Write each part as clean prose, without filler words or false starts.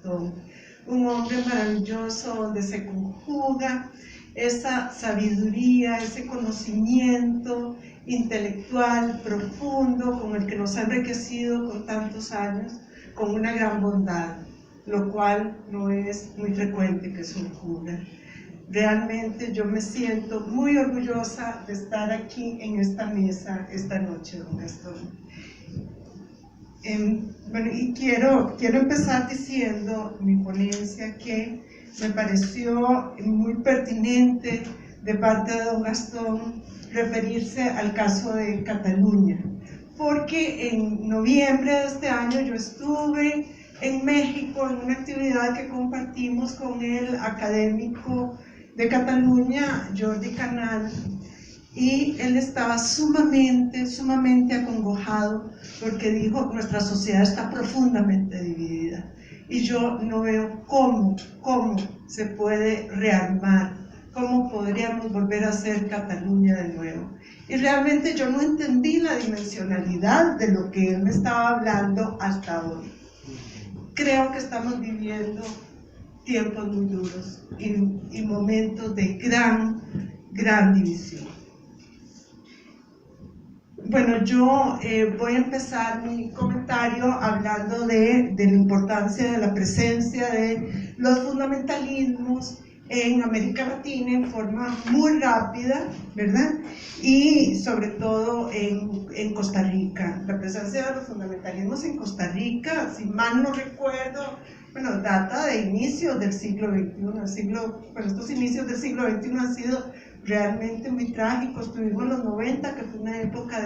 Gastón. Un hombre maravilloso donde se conjuga esa sabiduría, ese conocimiento intelectual profundo con el que nos ha enriquecido con tantos años, con una gran bondad, lo cual no es muy frecuente que surja. Realmente yo me siento muy orgullosa de estar aquí en esta mesa esta noche, don Gastón. Bueno, y quiero empezar diciendo mi ponencia que me pareció muy pertinente de parte de don Gastón referirse al caso de Cataluña, porque en noviembre de este año yo estuve en México en una actividad que compartimos con el académico de Cataluña, Jordi Canal, y él estaba sumamente acongojado porque dijo: nuestra sociedad está profundamente dividida y yo no veo cómo se puede rearmar, cómo podríamos volver a ser Cataluña de nuevo. Y realmente yo no entendí la dimensionalidad de lo que él me estaba hablando hasta hoy. Creo que estamos viviendo tiempos muy duros y momentos de gran división. Bueno, yo voy a empezar mi comentario hablando de la importancia de la presencia de los fundamentalismos en América Latina en forma muy rápida, ¿verdad? Y sobre todo en Costa Rica. La presencia de los fundamentalismos en Costa Rica, si mal no recuerdo, bueno, data de inicios del siglo XXI. Estos inicios del siglo XXI han sido realmente muy trágicos. Tuvimos los 90, que fue una época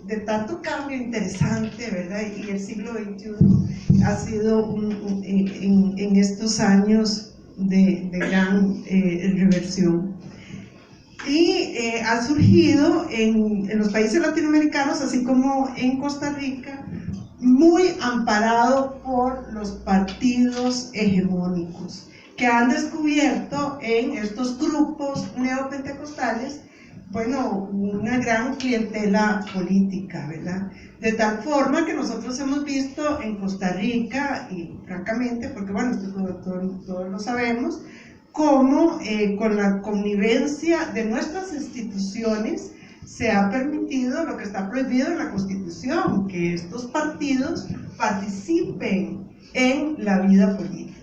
de tanto cambio interesante, ¿verdad? Y el siglo XXI ha sido en estos años de gran reversión. Y ha surgido en los países latinoamericanos, así como en Costa Rica, muy amparado por los partidos hegemónicos, que han descubierto en estos grupos neopentecostales, bueno, una gran clientela política, ¿verdad? De tal forma que nosotros hemos visto en Costa Rica, y francamente, porque bueno, esto todos lo sabemos, cómo con la connivencia de nuestras instituciones se ha permitido lo que está prohibido en la Constitución, que estos partidos participen en la vida política.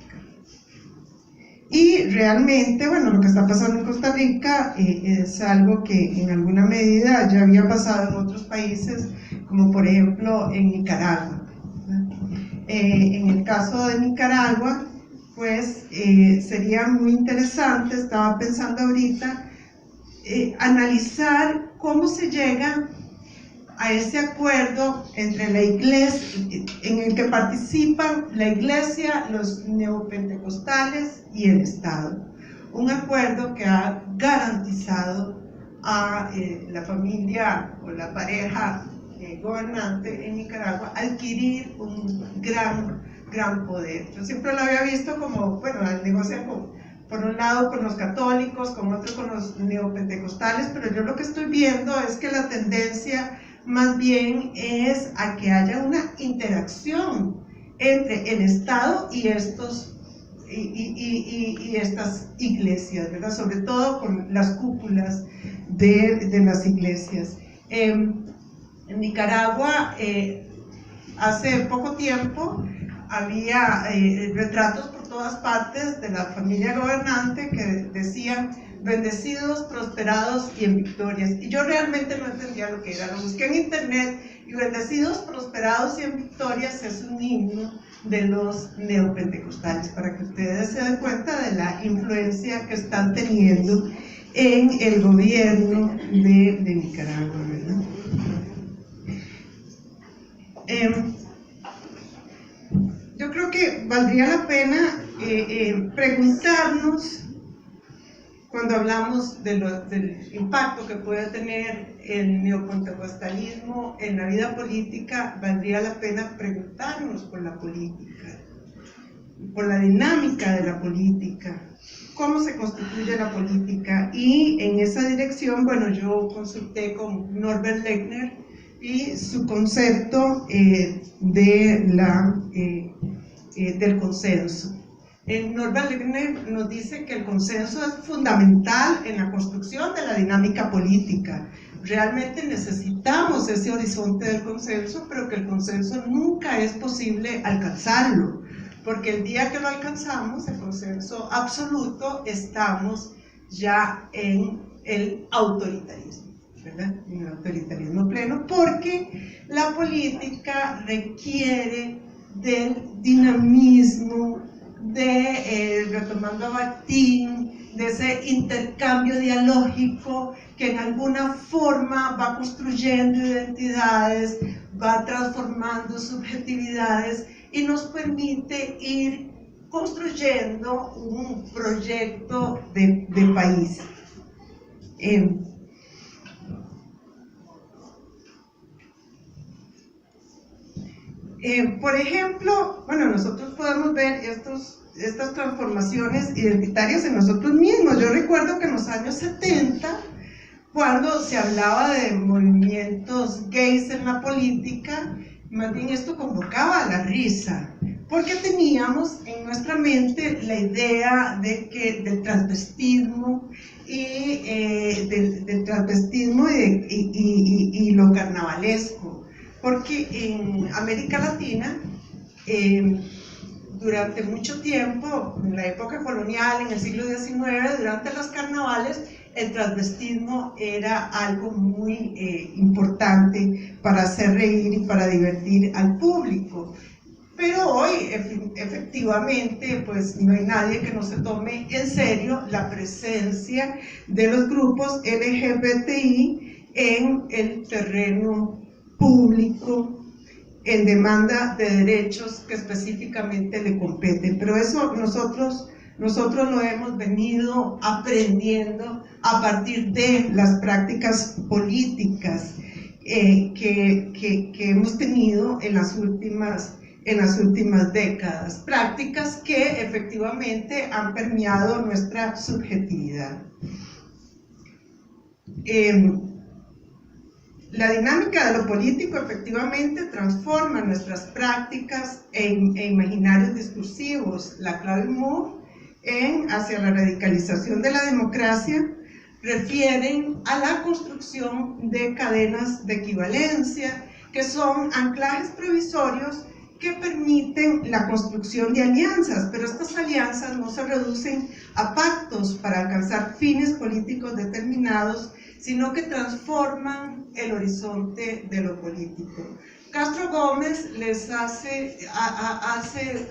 Y realmente, bueno, lo que está pasando en Costa Rica es algo que en alguna medida ya había pasado en otros países, como por ejemplo en Nicaragua. En el caso de Nicaragua, pues sería muy interesante, estaba pensando ahorita, analizar cómo se llega a ese acuerdo entre la iglesia, en el que participan la iglesia, los neopentecostales y el Estado. Un acuerdo que ha garantizado a la familia o la pareja gobernante en Nicaragua adquirir un gran poder. Yo siempre lo había visto como, bueno, negocian por un lado con los católicos, con otro con los neopentecostales, pero yo lo que estoy viendo es que la tendencia más bien es a que haya una interacción entre el Estado y estas iglesias, ¿verdad? Sobre todo con las cúpulas de las iglesias. En Nicaragua, hace poco tiempo, había retratos por todas partes de la familia gobernante que decían: bendecidos, prosperados y en victorias. Y yo realmente no entendía lo que era. Lo busqué en internet y bendecidos, prosperados y en victorias es un himno de los neopentecostales, para que ustedes se den cuenta de la influencia que están teniendo en el gobierno de Nicaragua, ¿verdad? Yo creo que valdría la pena preguntarnos, cuando hablamos del impacto que puede tener el neopentecostalismo en la vida política, valdría la pena preguntarnos por la política, por la dinámica de la política, cómo se constituye la política. Y en esa dirección, bueno, yo consulté con Norbert Lechner y su concepto de del consenso. Norberg Lerner nos dice que el consenso es fundamental en la construcción de la dinámica política. Realmente necesitamos ese horizonte del consenso, pero que el consenso nunca es posible alcanzarlo, porque el día que lo alcanzamos, el consenso absoluto, estamos ya en el autoritarismo, ¿verdad? En el autoritarismo pleno, porque la política requiere del dinamismo, retomando a Bakhtin, de ese intercambio dialógico que en alguna forma va construyendo identidades, va transformando subjetividades y nos permite ir construyendo un proyecto de país. Por ejemplo, bueno, nosotros podemos ver estas transformaciones identitarias en nosotros mismos. Yo recuerdo que en los años 70, cuando se hablaba de movimientos gays en la política, más bien esto convocaba a la risa, porque teníamos en nuestra mente la idea del transvestismo y lo carnavalesco. Porque en América Latina, durante mucho tiempo, en la época colonial, en el siglo XIX, durante los carnavales, el transvestismo era algo muy importante para hacer reír y para divertir al público. Pero hoy, efectivamente, pues no hay nadie que no se tome en serio la presencia de los grupos LGBTI en el terreno público en demanda de derechos que específicamente le competen. Pero eso nosotros lo hemos venido aprendiendo a partir de las prácticas políticas que hemos tenido en las últimas décadas, prácticas que efectivamente han permeado nuestra subjetividad. La dinámica de lo político efectivamente transforma nuestras prácticas e imaginarios discursivos. La clave Moore hacia la radicalización de la democracia refieren a la construcción de cadenas de equivalencia, que son anclajes provisorios que permiten la construcción de alianzas, pero estas alianzas no se reducen a pactos para alcanzar fines políticos determinados, sino que transforman el horizonte de lo político. Castro Gómez les hace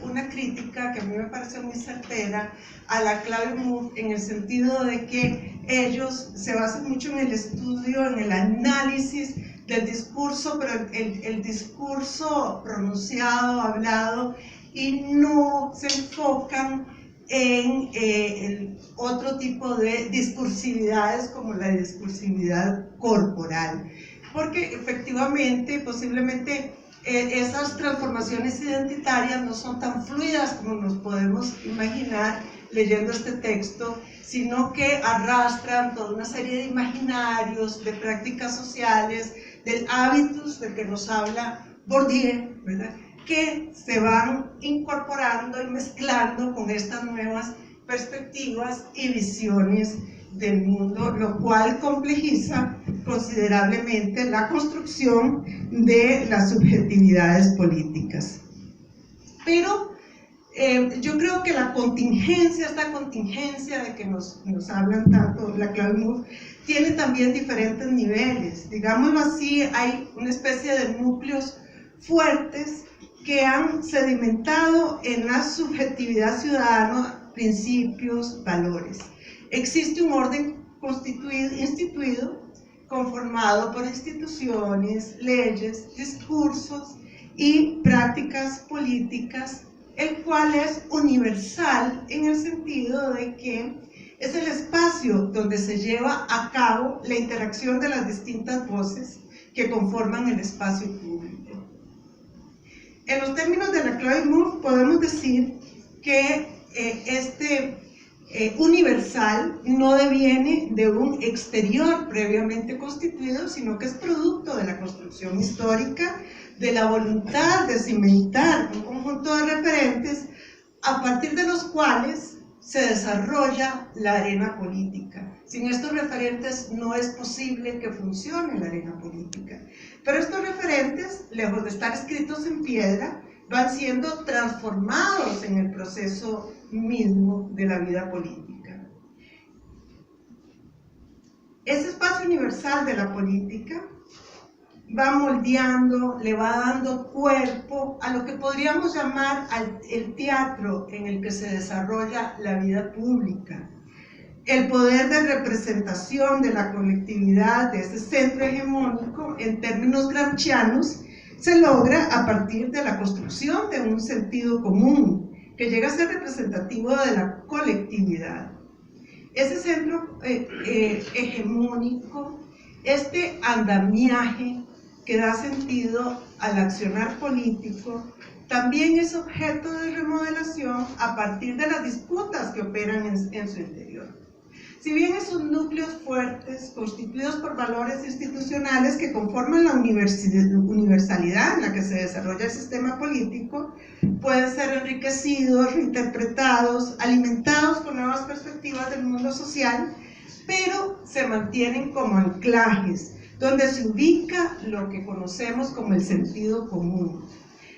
una crítica que a mí me parece muy certera a la clave Moore, en el sentido de que ellos se basan mucho en el estudio, en el análisis del discurso, pero el discurso pronunciado, hablado, y no se enfocan en el otro tipo de discursividades como la discursividad corporal, porque efectivamente, posiblemente esas transformaciones identitarias no son tan fluidas como nos podemos imaginar leyendo este texto, sino que arrastran toda una serie de imaginarios, de prácticas sociales, del hábitus del que nos habla Bourdieu, ¿verdad?, que se van incorporando y mezclando con estas nuevas perspectivas y visiones del mundo, lo cual complejiza considerablemente la construcción de las subjetividades políticas. Pero yo creo que esta contingencia de que nos hablan tanto la clave Moore, tiene también diferentes niveles. Digámoslo así, hay una especie de núcleos fuertes que han sedimentado en la subjetividad ciudadana principios, valores. Existe un orden instituido, conformado por instituciones, leyes, discursos y prácticas políticas, el cual es universal en el sentido de que es el espacio donde se lleva a cabo la interacción de las distintas voces que conforman el espacio público. En los términos de la clave Moore podemos decir que este universal no deviene de un exterior previamente constituido, sino que es producto de la construcción histórica de la voluntad de cimentar un conjunto de referentes a partir de los cuales se desarrolla la arena política. Sin estos referentes no es posible que funcione la arena política. Pero estos referentes, lejos de estar escritos en piedra, van siendo transformados en el proceso mismo de la vida política. Ese espacio universal de la política va moldeando, le va dando cuerpo a lo que podríamos llamar el teatro en el que se desarrolla la vida pública. El poder de representación de la colectividad de ese centro hegemónico, en términos gramscianos, se logra a partir de la construcción de un sentido común que llega a ser representativo de la colectividad. Ese centro hegemónico, este andamiaje que da sentido al accionar político, también es objeto de remodelación a partir de las disputas que operan en su interior. Si bien esos núcleos fuertes, constituidos por valores institucionales que conforman la universalidad en la que se desarrolla el sistema político, pueden ser enriquecidos, reinterpretados, alimentados con nuevas perspectivas del mundo social, pero se mantienen como anclajes, donde se ubica lo que conocemos como el sentido común.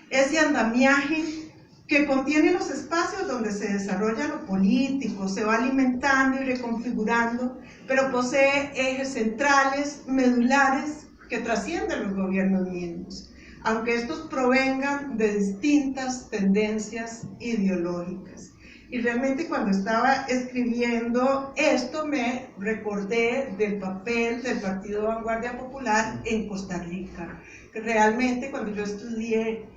Ese andamiaje que contiene los espacios donde se desarrolla lo político, se va alimentando y reconfigurando, pero posee ejes centrales, medulares, que trascienden los gobiernos mismos, aunque estos provengan de distintas tendencias ideológicas. Y realmente cuando estaba escribiendo esto me recordé del papel del Partido Vanguardia Popular en Costa Rica, que realmente cuando yo estudié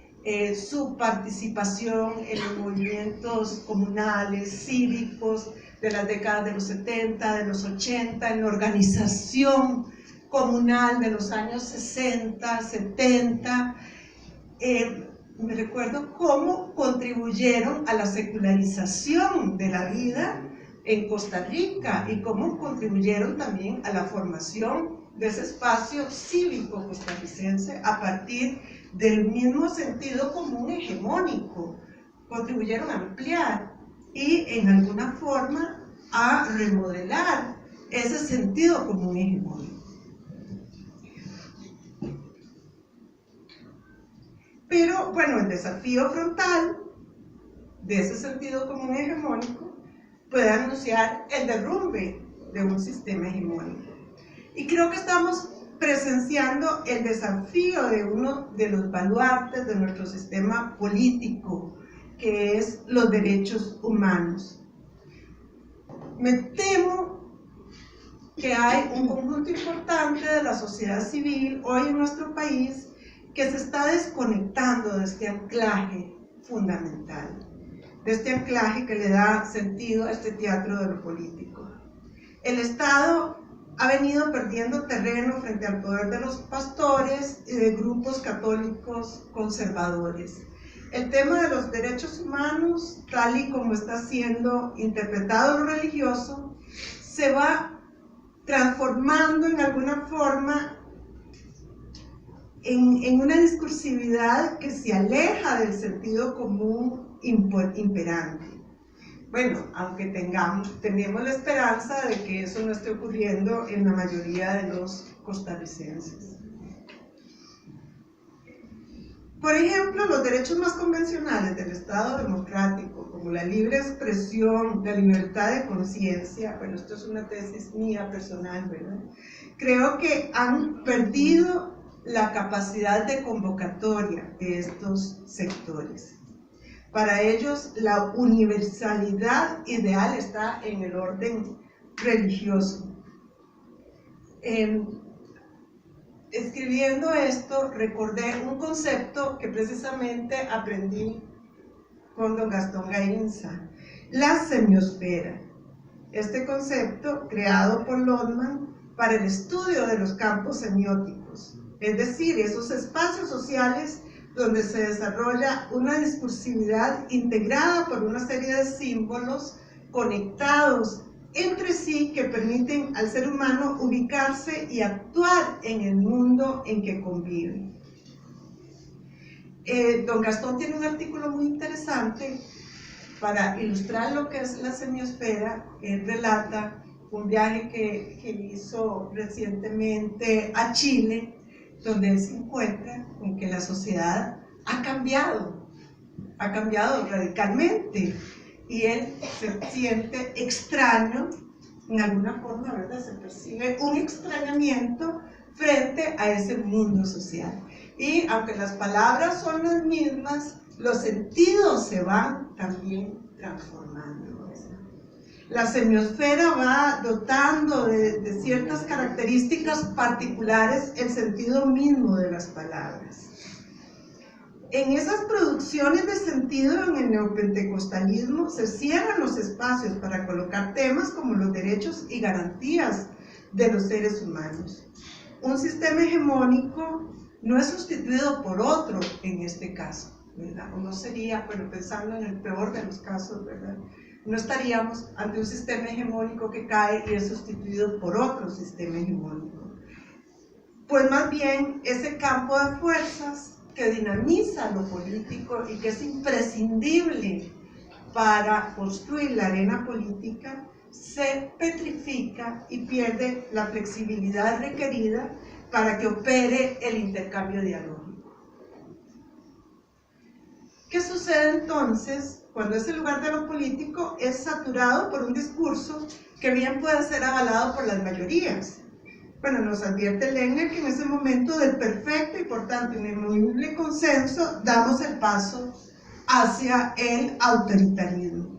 su participación en los movimientos comunales, cívicos de las décadas de los 70, de los 80, en la organización comunal de los años 60, 70, me recuerdo cómo contribuyeron a la secularización de la vida en Costa Rica y cómo contribuyeron también a la formación de ese espacio cívico costarricense a partir del mismo sentido común hegemónico. Contribuyeron a ampliar y en alguna forma a remodelar ese sentido común hegemónico. Pero bueno, el desafío frontal de ese sentido común hegemónico puede anunciar el derrumbe de un sistema hegemónico. Y creo que estamos presenciando el desafío de uno de los baluartes de nuestro sistema político, que es los derechos humanos. Me temo que hay un conjunto importante de la sociedad civil hoy en nuestro país que se está desconectando de este anclaje fundamental, de este anclaje que le da sentido a este teatro de lo político. El Estado ha venido perdiendo terreno frente al poder de los pastores y de grupos católicos conservadores. El tema de los derechos humanos, tal y como está siendo interpretado lo religioso, se va transformando en alguna forma en una discursividad que se aleja del sentido común imperante. Bueno, aunque tenemos la esperanza de que eso no esté ocurriendo en la mayoría de los costarricenses. Por ejemplo, los derechos más convencionales del Estado democrático, como la libre expresión, la libertad de conciencia, bueno, esto es una tesis mía personal, ¿verdad? Creo que han perdido la capacidad de convocatoria de estos sectores. Para ellos, la universalidad ideal está en el orden religioso. Escribiendo esto, recordé un concepto que precisamente aprendí con don Gastón Gainza, la semiosfera. Este concepto, creado por Lodman para el estudio de los campos semióticos, es decir, esos espacios sociales donde se desarrolla una discursividad integrada por una serie de símbolos conectados entre sí que permiten al ser humano ubicarse y actuar en el mundo en que convive. Don Gastón tiene un artículo muy interesante para ilustrar lo que es la semiosfera. Él relata un viaje que hizo recientemente a Chile, donde él se encuentra con que la sociedad ha cambiado radicalmente, y él se siente extraño, en alguna forma, ¿verdad? Se percibe un extrañamiento frente a ese mundo social. Y aunque las palabras son las mismas, los sentidos se van también transformando, ¿verdad? La semiosfera va dotando de ciertas características particulares el sentido mismo de las palabras. En esas producciones de sentido en el neopentecostalismo se cierran los espacios para colocar temas como los derechos y garantías de los seres humanos. Un sistema hegemónico no es sustituido por otro en este caso, ¿verdad? O no sería, bueno, pensando en el peor de los casos, ¿verdad? No estaríamos ante un sistema hegemónico que cae y es sustituido por otro sistema hegemónico. Pues más bien ese campo de fuerzas que dinamiza lo político y que es imprescindible para construir la arena política, se petrifica y pierde la flexibilidad requerida para que opere el intercambio dialógico. ¿Qué sucede entonces cuando ese lugar de lo político es saturado por un discurso que bien puede ser avalado por las mayorías? Bueno, nos advierte Lehner que en ese momento del perfecto y por tanto ineludible consenso damos el paso hacia el autoritarismo.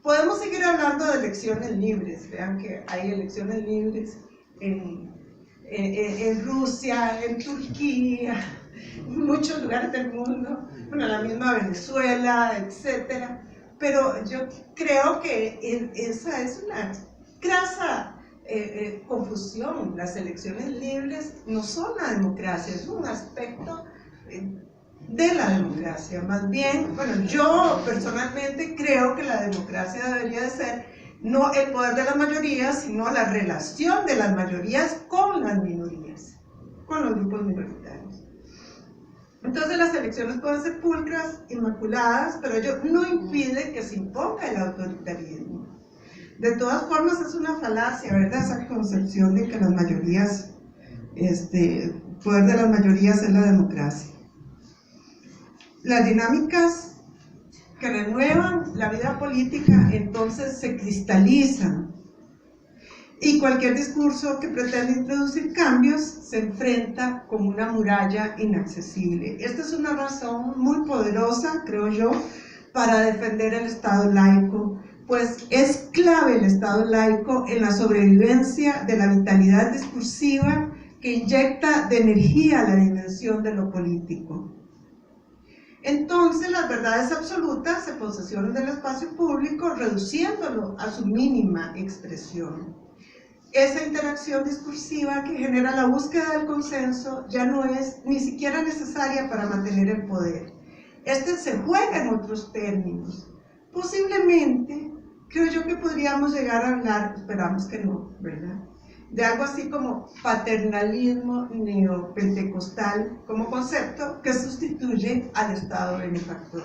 Podemos seguir hablando de elecciones libres. Vean que hay elecciones libres en Rusia, en Turquía, en muchos lugares del mundo, bueno, la misma Venezuela, etc. Pero yo creo que esa es una grasa confusión. Las elecciones libres no son la democracia, es un aspecto de la democracia. Más bien, bueno, yo personalmente creo que la democracia debería de ser no el poder de las mayorías, sino la relación de las mayorías con las minorías, con los grupos minoritarios. Entonces las elecciones pueden ser pulcras, inmaculadas, pero ello no impide que se imponga el autoritarismo. De todas formas es una falacia, ¿verdad? Esa concepción de que las mayorías, el poder de las mayorías es la democracia. Las dinámicas que renuevan la vida política entonces se cristalizan, y cualquier discurso que pretende introducir cambios se enfrenta con una muralla inaccesible. Esta es una razón muy poderosa, creo yo, para defender el Estado laico, pues es clave el Estado laico en la sobrevivencia de la vitalidad discursiva que inyecta de energía a la dimensión de lo político. Entonces las verdades absolutas se posesionan del espacio público, reduciéndolo a su mínima expresión. Esa interacción discursiva que genera la búsqueda del consenso ya no es ni siquiera necesaria para mantener el poder. Se juega en otros términos. Posiblemente, creo yo que podríamos llegar a hablar, esperamos que no, ¿verdad?, de algo así como paternalismo neopentecostal como concepto que sustituye al Estado benefactor.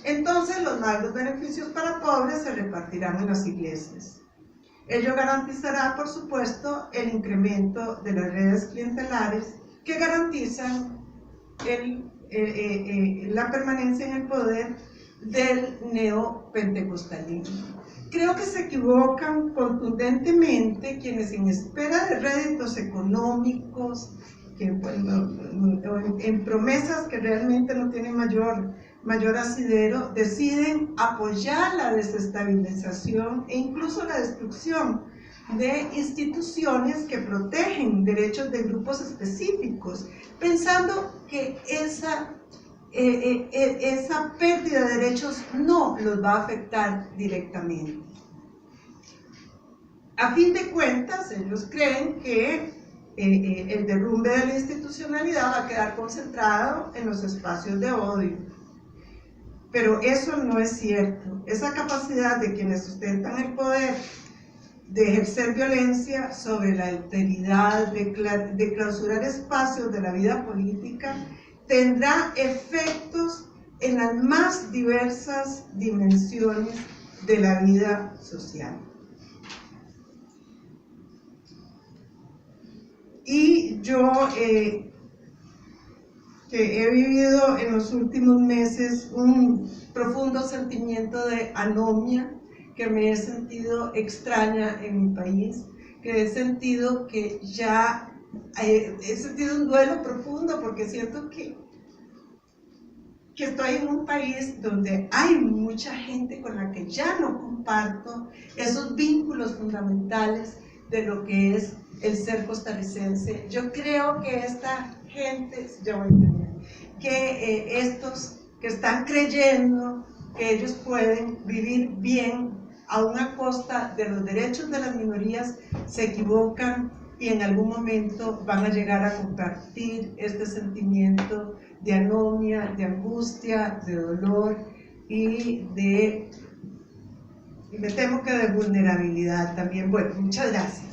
Entonces los magros beneficios para pobres se repartirán en las iglesias. Ello garantizará, por supuesto, el incremento de las redes clientelares que garantizan la permanencia en el poder del neopentecostalismo. Creo que se equivocan contundentemente quienes en espera de réditos económicos, en promesas que realmente no tienen mayor asidero, deciden apoyar la desestabilización e incluso la destrucción de instituciones que protegen derechos de grupos específicos, pensando que esa pérdida de derechos no los va a afectar directamente. A fin de cuentas, ellos creen que el derrumbe de la institucionalidad va a quedar concentrado en los espacios de odio. Pero eso no es cierto. Esa capacidad de quienes sustentan el poder de ejercer violencia sobre la alteridad, de clausurar espacios de la vida política, tendrá efectos en las más diversas dimensiones de la vida social. Y yo, que he vivido en los últimos meses un profundo sentimiento de anomia, que me he sentido extraña en mi país, que he sentido que ya he sentido un duelo profundo, porque siento que estoy en un país donde hay mucha gente con la que ya no comparto esos vínculos fundamentales de lo que es el ser costarricense. Yo creo que esta gente, ya voy a entender, que estos que están creyendo que ellos pueden vivir bien a una costa de los derechos de las minorías, se equivocan y en algún momento van a llegar a compartir este sentimiento de anomia, de angustia, de dolor y me temo que de vulnerabilidad también. Bueno, muchas gracias.